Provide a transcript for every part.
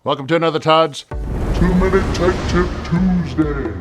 Welcome to another Todd's 2-Minute Tech Tip Tuesday.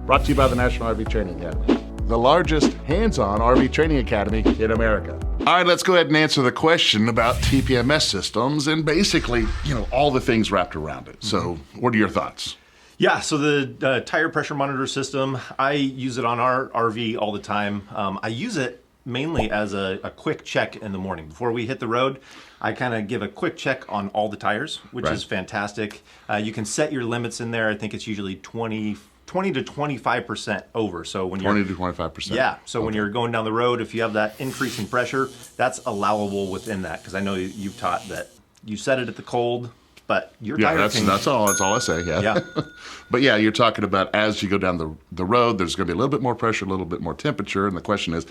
Brought to you by the National RV Training Academy, the largest hands-on RV training academy in America. All right, let's go ahead and answer the question about TPMS systems and basically, all the things wrapped around it. So what are your thoughts? Yeah, so the tire pressure monitor system, I use it on our RV all the time. I use it mainly as a quick check in the morning. Before we hit the road, I kind of give a quick check on all the tires, which is fantastic. You can set your limits in there. I think it's usually 20 to 25% over. So when 20 to 25%? Yeah, so when you're going down the road, if you have that increase in pressure, that's allowable within that. Because I know you've taught that you set it at the cold, but your tire that's all I say, yeah. But yeah, you're talking about as you go down the road, there's going to be a little bit more pressure, a little bit more temperature, and the question is,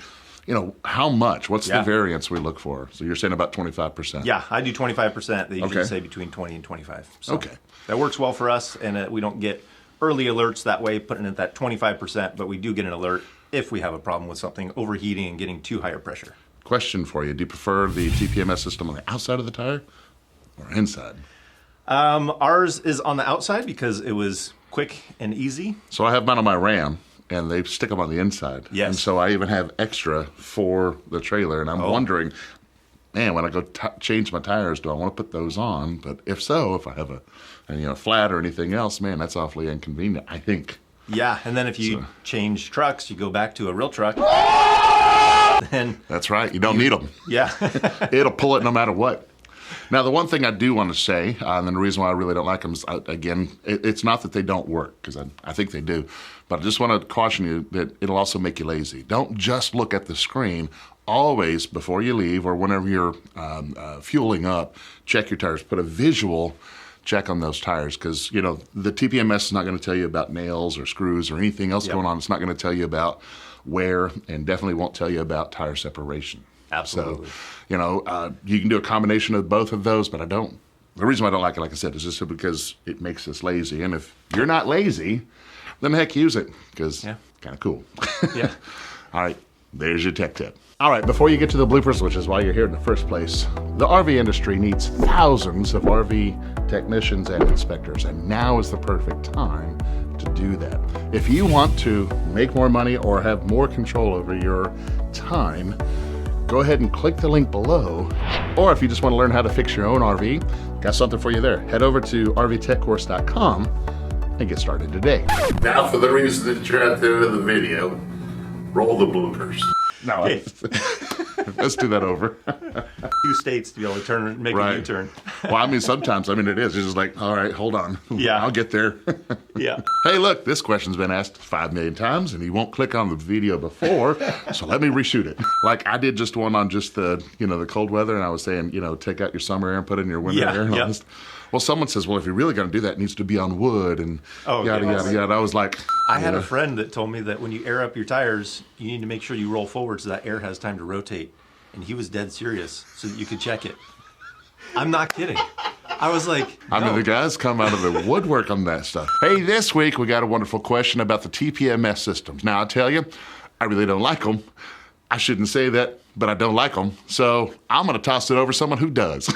how much? What's the variance we look for? So you're saying about 25%? Yeah, I do 25%. They usually say between 20 and 25. So that works well for us, and we don't get early alerts that way, putting it at that 25%, but we do get an alert if we have a problem with something overheating and getting too high a pressure. Question for you. Do you prefer the TPMS system on the outside of the tire or inside? Ours is on the outside because it was quick and easy. So I have mine on my Ram, and they stick them on the inside. Yes. And so I even have extra for the trailer, and I'm wondering, man, when I go change my tires, do I want to put those on? But if so, if I have a flat or anything else, man, that's awfully inconvenient, I think. Yeah, and then if you change trucks, you go back to a real truck. Then that's right. You don't need them. Yeah. It'll pull it no matter what. Now, the one thing I do want to say, and the reason why I really don't like them is, again, it's not that they don't work, because I think they do, but I just want to caution you that it'll also make you lazy. Don't just look at the screen. Always, before you leave or whenever you're fueling up, check your tires. Put a visual check on those tires, because, the TPMS is not going to tell you about nails or screws or anything else going on. It's not going to tell you about wear, and definitely won't tell you about tire separation. Absolutely. So, you can do a combination of both of those, but I don't. The reason why I don't like it, like I said, is just because it makes us lazy. And if you're not lazy, then heck, use it, because kind of cool. Yeah. All right, there's your tech tip. All right, before you get to the bloopers, which is why you're here in the first place, the RV industry needs thousands of RV technicians and inspectors, and now is the perfect time to do that. If you want to make more money or have more control over your time, go ahead and click the link below. Or if you just want to learn how to fix your own RV, got something for you there. Head over to rvtechcourse.com and get started today. Now, for the reason that you're at the end of the video, roll the bloopers. No, let's do that over. 2 states to be able to make a U-turn. Well, sometimes, it is. It's just like, all right, hold on. Yeah. I'll get there. Yeah. Hey, look, this question's been asked 5 million times, and you won't click on the video before, so let me reshoot it. Like I did just one on just the, the cold weather, and I was saying, take out your summer air and put in your winter air. And all this. Well, someone says, well, if you're really going to do that, it needs to be on wood and yada, yada, yada. I was like... I had a friend that told me that when you air up your tires, you need to make sure you roll forward so that air has time to rotate. And he was dead serious so that you could check it. I'm not kidding. I was like, no. The guys come out of the woodwork on that stuff. Hey, this week we got a wonderful question about the TPMS systems. Now, I'll tell you, I really don't like them. I shouldn't say that, but I don't like them. So I'm going to toss it over to someone who does.